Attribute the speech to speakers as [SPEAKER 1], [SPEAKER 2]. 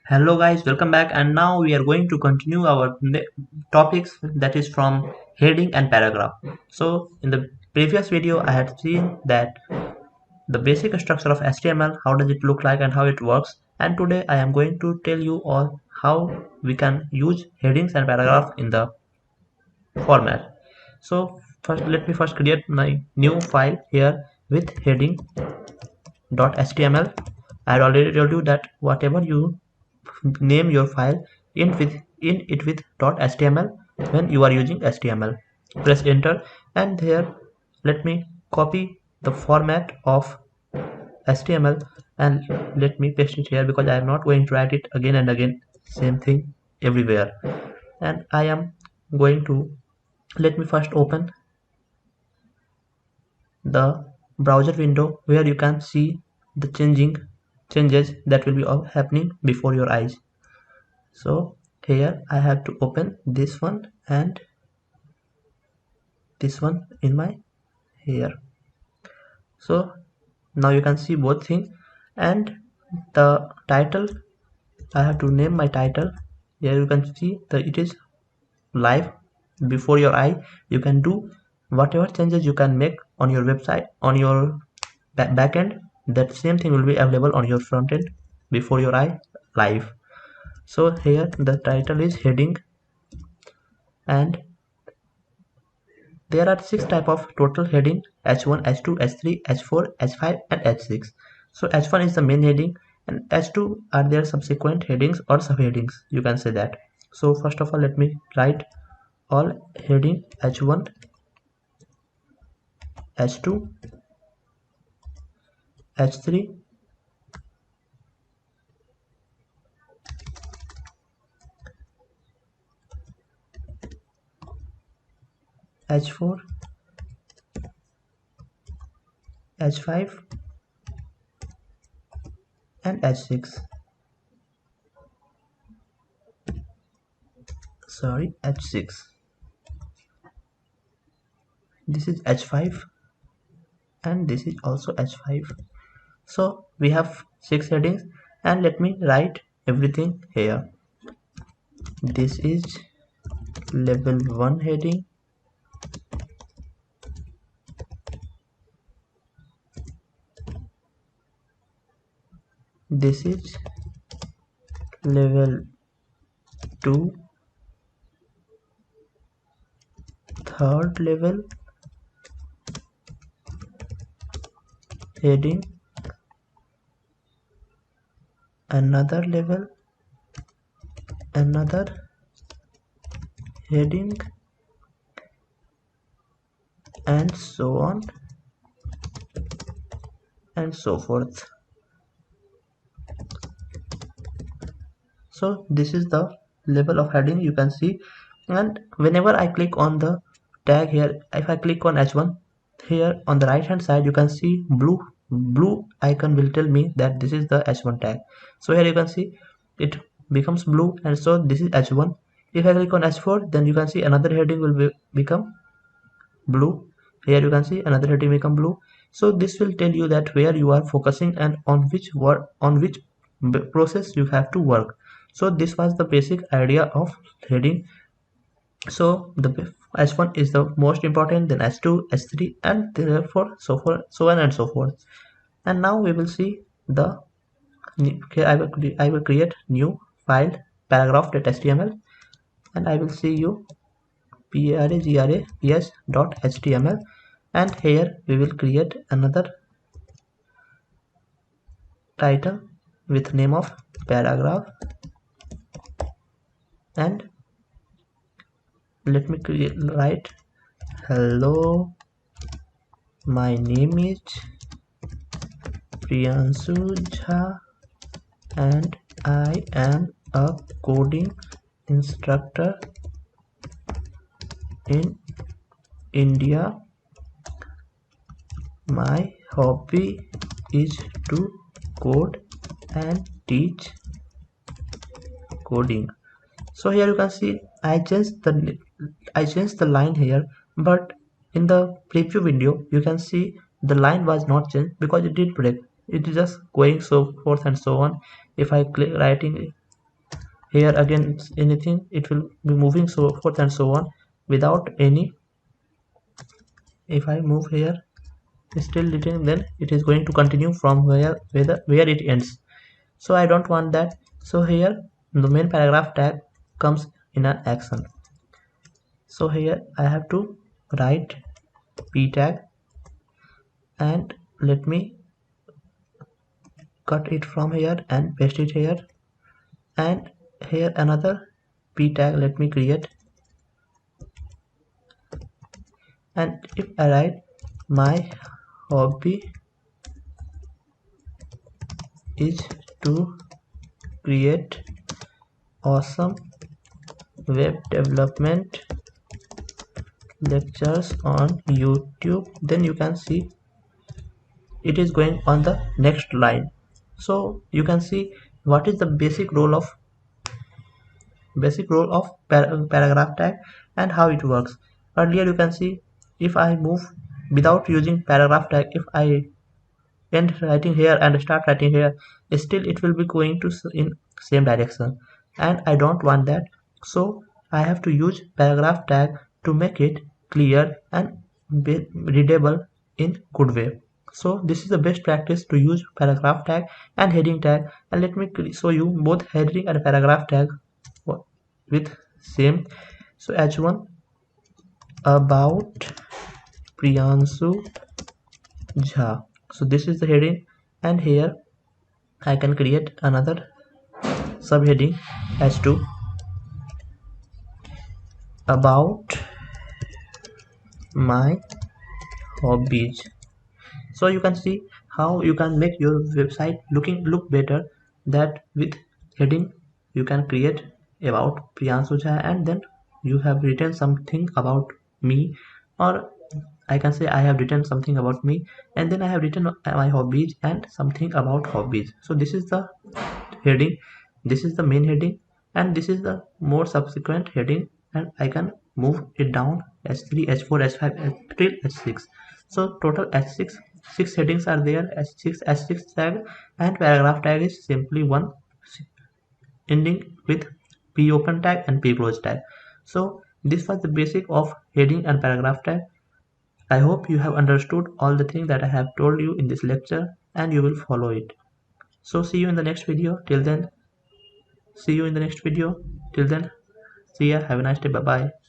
[SPEAKER 1] Hello guys, welcome back, and now we are going to continue our topics, that is from heading and paragraph. So in the previous video I had seen that the basic structure of HTML, how does it look like and how it works, and today I am going to tell you all how we can use headings and paragraph in the format. So first, let me first create my new file here with heading.html. I had already told you that whatever you name your file in it with .html when you are using HTML. Press enter, and here let me copy the format of HTML and let me paste it here, because I am not going to write it again and again, same thing everywhere. And I am going to, let me first open the browser window where you can see the changes that will be all happening before your eyes. So here I have to open this one and this one in my here. So now you can see both things, and the title, I have to name my title. Here you can see that it is live before your eye. You can do whatever changes you can make on your website, on your backend. That same thing will be available on your front end before your eye, live. So here the title is heading, and there are 6 type of total heading: H1, H2, H3, H4, H5 and H6. So H1 is the main heading, and H2 are their subsequent headings or subheadings, you can say that. So first of all, let me write all heading H1, H2, H3, H4, H5 and H6. Sorry, H6. This is H5 and this is also H5. So we have 6 headings, and let me write everything here. This is level 1 heading, this is level 2 third level heading, another level, another heading, and so on and so forth. So this is the level of heading you can see. And whenever I click on the tag here, if I click on H1, here on the right hand side you can see blue icon will tell me that this is the H1 tag. So here you can see it becomes blue, and so this is H1. If I click on H4, then you can see another heading will become blue. Here you can see another heading become blue. So this will tell you that where you are focusing and on which process you have to work. So this was the basic idea of heading. So the H1 is the most important, then H2, H3, and therefore so on and so forth. And now we will see the, okay, I will create new file paragraph.html, and I will see you paragraphs.html, and here we will create another title with name of paragraph, and let me write hello, my name is Priyanshu Jha and I am a coding instructor in India. My hobby is to code and teach coding. So here you can see I changed the line here, but in the preview video you can see the line was not changed because it did break. It is just going so forth and so on. If I click writing Here again anything, it will be moving so forth and so on without any. If I move here still written, then it is going to continue from where it ends. So I don't want that. So here the main paragraph tag comes in an action. So here I have to write p tag, and let me cut it from here and paste it here, and here another p tag let me create. And if I write my hobby is to create awesome web development lectures on YouTube, then you can see it is going on the next line. So you can see what is the basic role of paragraph tag and how it works. Earlier you can see if I move without using paragraph tag, if I end writing here and start writing here, still it will be going to in same direction, and I don't want that. So I have to use paragraph tag to make it clear and be readable in good way. So this is the best practice to use paragraph tag and heading tag, and let me show you both heading and paragraph tag with same. So h1 about Priyanshu Jha. So this is the heading, and here I can create another subheading h2 about my hobbies. So you can see how you can make your website look better, that with heading you can create about Priyanshu Jha, and then you have written something about me, or I can say I have written something about me, and then I have written my hobbies and something about hobbies. So this is the heading, this is the main heading, and this is the more subsequent heading, and I can move it down h3 h4 h5 till h6. So total h6 six headings are there, h6 tag, and paragraph tag is simply one ending with p open tag and p close tag. So this was the basic of heading and paragraph tag. I hope you have understood all the things that I have told you in this lecture, and you will follow it. So see you in the next video. Till then, see you in the next video. Till then, see ya. Have a nice day. Bye bye.